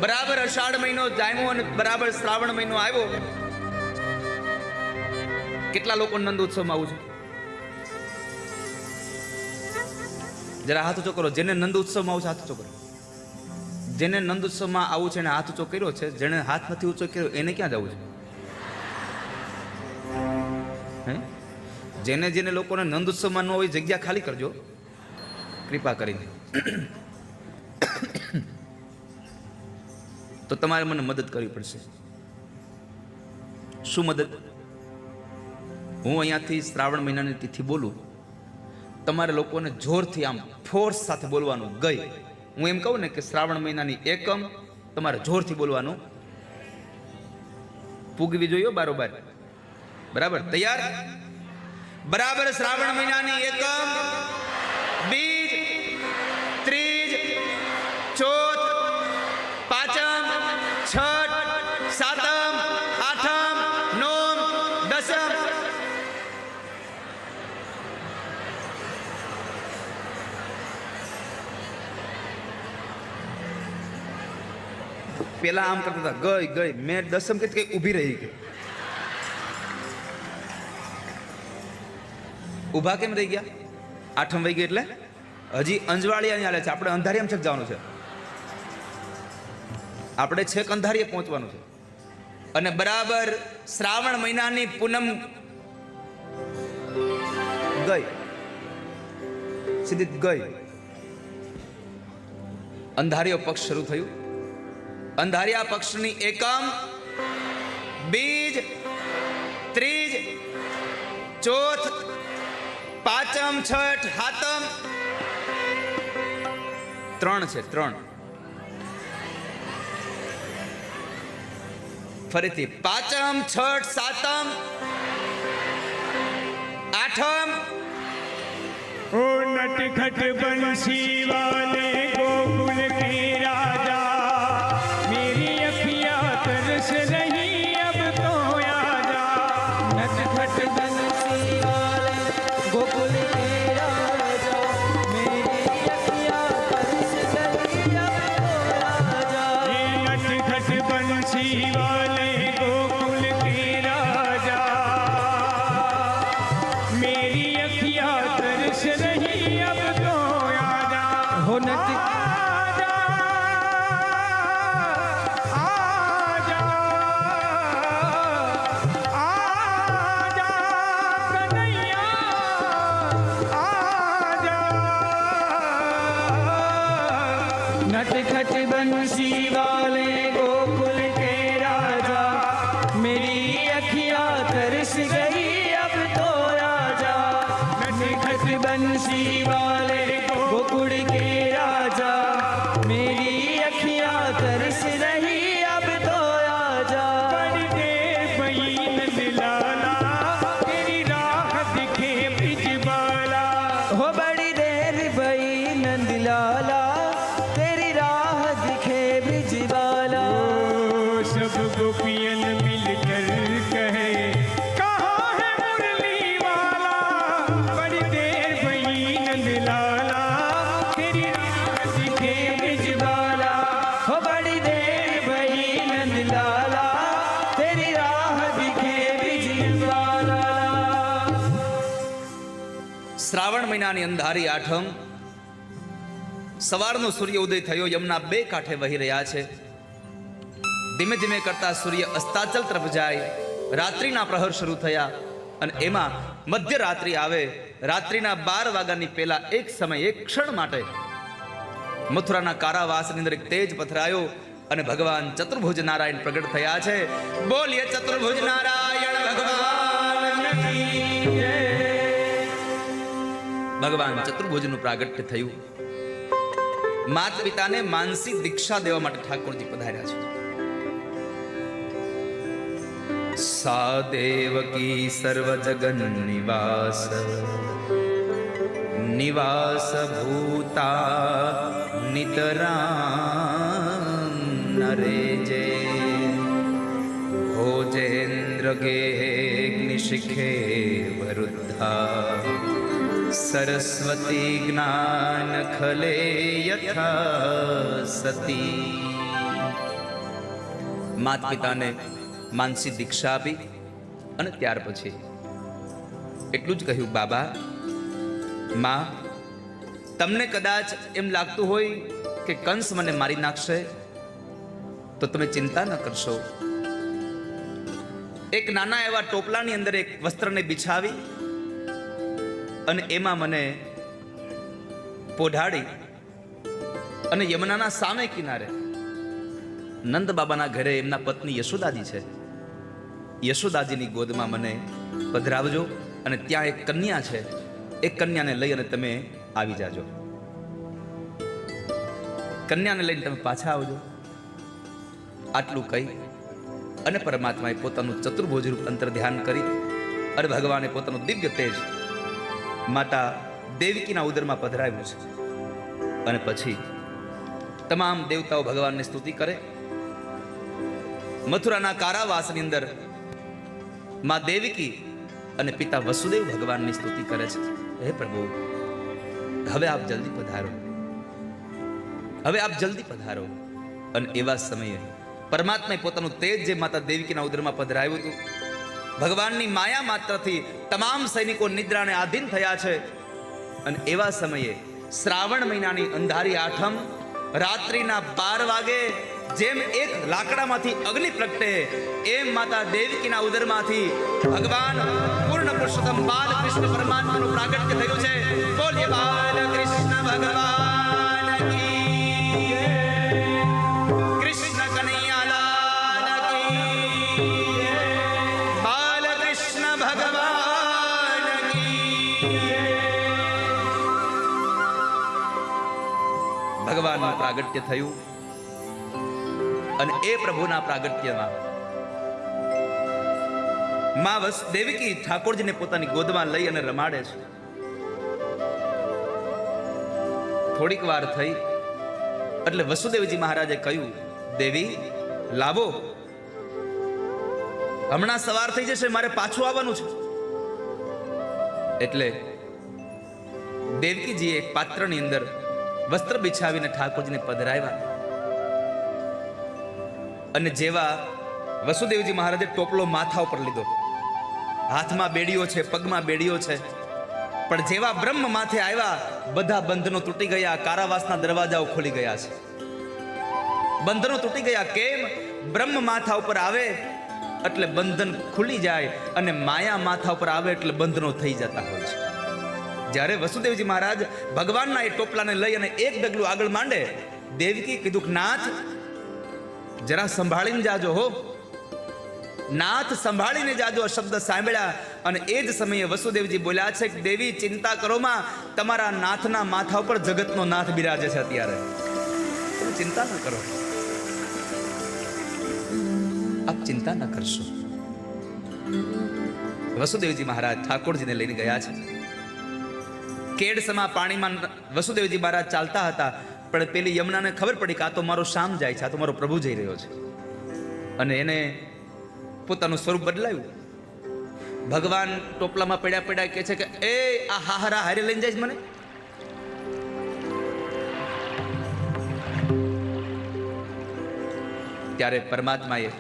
બરાબર અષાઢ મહિનો જામ્યો અને બરાબર શ્રાવણ મહિનો આવ્યો. કેટલા લોકો નંદ ઉત્સવમાં આવું છે? જરા હાથ ઊંચો કરો. જેને નંદ ઉત્સવમાં આવું છે હાથ ઊંચો કરો. જેને નંદ ઉત્સવમાં આવું છે એને હાથ ઊંચો કર્યો છે. જેને હાથ નથી ઊંચો કર્યો એને ક્યાં જવું છે? જેને જેને લોકોને નંદ ઉત્સવમાં ન હોય જગ્યા ખાલી કરજો કૃપા કરીને. તો તમારે મને મદદ કરવી પડશે. શું મદદ? હું અહીંયાથી શ્રાવણ મહિનાની તિથિ બોલું, તમારે લોકોને જોરથી આમ ફોર્સ સાથે બોલવાનું. ગઈ હું એમ કહું ને કે શ્રાવણ મહિનાની એકમ તમારે જોરથી બોલવાનું. પૂગવી જોઈએ બારોબાર. બરાબર? તૈયાર? બરાબર શ્રાવણ મહિનાની એકમ, બીજ, ત્રીજ, ચોથ, પાંચમ, છઠ, સાતમ, આઠમ, નોમ, દસમ. પેલા આમ કરતા હતા, ગઈ ગઈ. મેં દસમ કીધું કઈ ઊભી રહી ગઈ. ઊભા કેમ રહી ગયા? આઠમ વહી ગઈ એટલે હજી અંજવાળિયા હાલે છે. આપણે અંધારિયામ છેક જવાનું છે. આપણે છેક અંધારિયે પહોંચવાનું છે. અને બરાબર શ્રાવણ મહિનાની પૂનમ ગઈ, સીધી ગઈ. અંધારિયો પક્ષ શરૂ થયું. અંધારિયા પક્ષની એકમ, બીજ, ત્રીજ, ચોથ, પાંચમ, છઠ, સાતમ. ત્રણ છે, ત્રણ. ફરીથી પાંચમ, છઠ, સાતમ, આઠમ. ओ नटखट बंसी वाले गोकुल के राजा, मेरी अखियां तरस रही अब तो आजा. नटखट बंसी वाले गोकुल के राजा, मेरी अखियां तरस रही अब तो आजा. ये नटखट बंसी वाले गोकुल के राजा, मेरी अखियां तरस रही अब तो आजा. हो नट आजा, आजा, आजा कन्हैया, आजा. नटखट बंसी वाले गोकुल के राजा, मेरी अखियां तरस गई अब तो आजा. नटखट बंसी वाले गोकुल के राजा, मेरी अखियां तरस रही अब तो आजा. बड़ी देर भई नंदलाला, तेरी राह दिखे ब्रिजबाला. हो बड़ी देर भई नंदलाला, तेरी राह दिखे ब्रिजबाला. सब गोपियन मिलकर कहे, कहाँ है मुरली वाला. बड़ी देर भई नंदलाला, तेरी राह दिखे ब्रिजबाला. हो बड़ी देर भई नंदलाला, तेरी राह दिखे ब्रिजबाला. શ્રાવણ મહિનાની અંધારી આઠમ. સવારનો સૂર્ય ઉદય થયો. યમુના બે કાંઠે વહી રહ્યા છે. ધીમે ધીમે કરતા સૂર્ય અસ્તાચલ તરફ જાય. રાત્રિના પ્રહર શરૂ થયા અને એમાં મધ્યરાત્રિ આવે. રાત્રિના 12 વાગ્યાની પહેલા એક સમય, એક ક્ષણ માટે મથુરાના કારાવાસની અંદર એક તેજ પથરાયો અને ભગવાન ચતુર્ભુજ નારાયણ પ્રગટ થયા છે. બોલીએ ચતુર્ભુજ નારાયણ ભગવાન કી જય. ભગવાન ચતુર્ભુજનું પ્રાગટ્ય થયું. માત પિતાને માનસી દીક્ષા દેવા માટે ઠાકોરજી પધાર્યા છે. સા દેવકી સર્વ જગન નિવાસ, નિવાસ ભૂતા નિતરામ નરે જે. ભોજેન્દ્ર ગે શિખે વરુદ્ધા, સરસ્વતી જ્ઞાન ખલે યથા સતી. માત પિતાને માનસી દીક્ષા આપી અને ત્યાર પછી એટલું જ કહ્યું, બાબા માં, તમને કદાચ એમ લાગતું હોય કે કંસ મને મારી નાખશે તો તમે ચિંતા ન કરશો. એક નાના એવા ટોપલાની અંદર એક વસ્ત્રને બિછાવી અને એમાં મને પોઢાડી અને યમુનાના સામે કિનારે નંદ બાબાના ઘરે એમના પત્ની યશોદાજી છે, યશોદાજીની ગોદમાં મને પધરાવજો અને ત્યાં એક કન્યા છે, એક કન્યાને લઈ અને તમે આવી જાજો. કન્યાને લઈને તમે પાછા આવજો. આટલું કહી અને પરમાત્માએ પોતાનું ચતુર્ભુજ રૂપ અંતર ધ્યાન કરી અને ભગવાને પોતાનું દિવ્ય તેજ માતા દેવકીના ઉદરમાં પધરાવ્યું છે. અને પછી તમામ દેવતાઓ ભગવાનની સ્તુતિ કરે. મથુરાના કારાવાસની અંદર માં દેવકી અને પિતા વસુદેવ ભગવાનની સ્તુતિ કરે છે. હે પ્રભુ, હવે આપ જલ્દી પધારો, હવે આપ જલ્દી પધારો. અને એવા સમયે પરમાત્માએ પોતાનું તેજ જે માતા દેવકીના ઉદરમાં પધરાવ્યું હતું, ભગવાનની માયા માત્રથી તમામ સૈનિકો નિદ્રાને આધીન થયા છે. અને એવા સમયે શ્રાવણ મહિનાની અંધારી આઠમ રાત્રિના 12 વાગે જેમ એક લાકડામાંથી અગ્નિ પ્રગટે એમ માતા દેવકીના ઉદરમાંથી ભગવાન પૂર્ણ પુરુષોત્તમ બાલકૃષ્ણ પરમાત્માનું પ્રાગટ્ય થયું છે. બોલીએ બાલકૃષ્ણ ભગવાન કી જય. કૃષ્ણ કનૈયાલાલ કી જય. બાલકૃષ્ણ ભગવાન કી જય. ભગવાનનું પ્રાગટ્ય થયું અને એ પ્રભુના પ્રાગટ્યમાં માં દેવકી ઠાકોરજીને પોતાની ગોદમાં લઈ અને રમાડે છે. થોડીક વાર થઈ એટલે વસુદેવજી મહારાજે કહ્યું, દેવી લાવો, હમણાં સવાર થઈ જશે, મારે પાછું આવવાનું છે. એટલે દેવકીજીએ એક પાત્રની અંદર વસ્ત્ર બિછાવીને ઠાકોરજીને પધરાવ્યા. અને જેવા વસુદેવજી મહારાજે ટોપલો માથા ઉપર લીધો, હાથમાં બેડીઓ છે, પગમાં બેડીઓ છે, પણ જેવા બ્રહ્મ માથે આવ્યા બધા બંધનો તૂટી ગયા, કારાવાસના દરવાજાઓ ખોલી ગયા છે. બંધનો તૂટી ગયા. કેમ? બ્રહ્મ માથા ઉપર આવે એટલે બંધન ખુલી જાય અને માયા માથા ઉપર આવે એટલે બંધનો થઈ જતા હોય છે. જ્યારે વસુદેવજી મહારાજ ભગવાનના એ ટોપલાને લઈ અને એક ડગલું આગળ માંડે, દેવકી કીધું કે નાથ જરા સંભાળીને જાજો હો, નાથ સંભાળીને જાજો. શબ્દ સાંભળ્યા અને એ જ સમયે વસુદેવજી બોલ્યા છે કે દેવી ચિંતા કરો માં, તમારા નાથના માથા ઉપર જગતનો નાથ બિરાજે છે અત્યારે, તમે ચિંતા ન કરો, આપ ચિંતા ન કરશો. વસુદેવજી મહારાજ ઠાકોરજીને લઈને ગયા છે. કેડસમાં પાણીમાં વસુદેવજી મહારાજ ચાલતા હતા, પણ પેલી યમુનાને ખબર પડી કે આ તો મારો શ્યામ જાય છે, આ તો મારો પ્રભુ જઈ રહ્યો છે. અને એને પોતાનું સ્વરૂપ બદલાયું. ભગવાન ટોપલામાં પડ્યા પડ્યા કહે છે કે એ આ હાહરા હારે લઈને જાય મને. ત્યારે પરમાત્માએ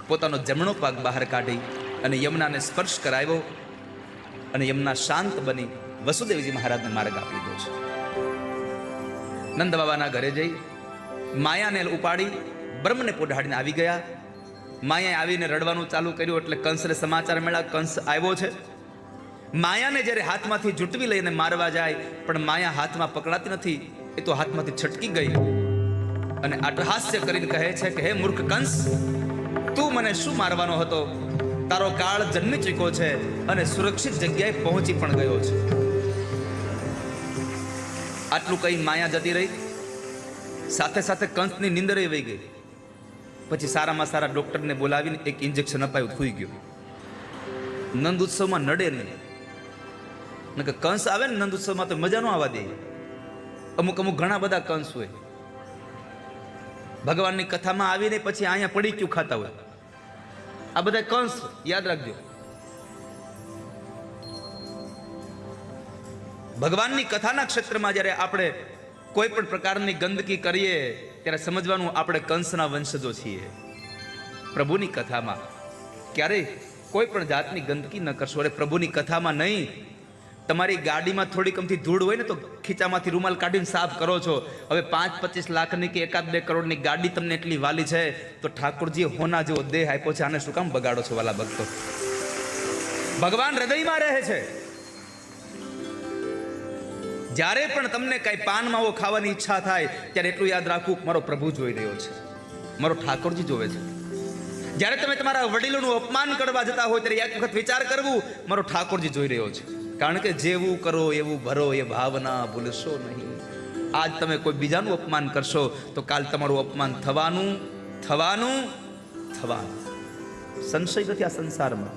પોતાનો જમણો પગ બહાર કાઢી અને યમુનાને સ્પર્શ કરાવ્યો અને યમુના શાંત બની વસુદેવજી મહારાજને માર્ગ આપી દીધો છે. નંદ બાબાના ઘરે જઈ માયાને ઉપાડી બ્રહ્મને પોઢાડીને આવી ગયા. માયાએ આવીને રડવાનું ચાલુ કર્યું એટલે કંસને સમાચાર મળ્યા, કંસ આવ્યો છે. માયાને જ્યારે હાથમાંથી જૂટવી લઈને મારવા જાય પણ માયા હાથમાં પકડાતી નથી, એ તો હાથમાંથી છટકી ગઈ અને અટ્ટહાસ્ય કરીને કહે છે કે હે મૂર્ખ કંસ, તું મને શું મારવાનો હતો? તારો કાળ જન્મી ચૂક્યો છે અને સુરક્ષિત જગ્યાએ પહોંચી પણ ગયો છે. આટલું કઈ માયા જતી રહી. સાથે સાથે કંસની નીંદર વહી ગઈ. પછી સારામાં સારા ડોક્ટરને બોલાવીને એક ઇન્જેક્શન અપાયું, સૂઈ ગયો. નંદ ઉત્સવમાં નડે નહીં, કે કંસ આવે ને નંદ ઉત્સવમાં તો મજા ન આવવા દે. અમુક અમુક ઘણા બધા કંસ હોય, ભગવાનની કથામાં આવીને પછી અહીંયા પડી ક્યું ખાતા હોય. આ બધા કંસ યાદ રાખજો. ભગવાનની કથાના ક્ષેત્રમાં જ્યારે આપણે કોઈ પણ પ્રકારની ગંદકી કરીએ ત્યારે સમજવાનું આપણે કંસના વંશજો છીએ. પ્રભુની કથામાં ક્યારેય કોઈ પણ જાતની ગંદકી ન કરશો. અરે પ્રભુની કથામાં નહીં, તમારી ગાડીમાં થોડીક અમથી ધૂળ હોય ને તો ખીચામાંથી રૂમાલ કાઢીને સાફ કરો છો. હવે 5-25 લાખની કે 1-2 કરોડની ગાડી તમને એટલી વાલી છે તો ઠાકોરજીએ હોના જેવો દેહ આપ્યો છે, આને શું કામ બગાડો છો વાલા ભક્તો? ભગવાન હૃદયમાં રહે છે. જ્યારે પણ તમને કઈ પાન માવો ખાવાની ઈચ્છા થાય ત્યારે એટલું યાદ રાખવું, મારો પ્રભુ જોઈ રહ્યો છે, મારો ઠાકોરજી જોવે છે. જ્યારે તમે તમારા વડીલોનું અપમાન કરવા જતા હોય ત્યારે એક વખત વિચાર કરવું, મારો ઠાકોરજી જોઈ રહ્યો છે. કારણ કે જેવું કરો એવું ભરો, એ ભાવના ભૂલશો નહીં. આજ તમે કોઈ બીજાનું અપમાન કરશો તો કાલ તમારું અપમાન થવાનું. સંશય નથી આ સંસારમાં.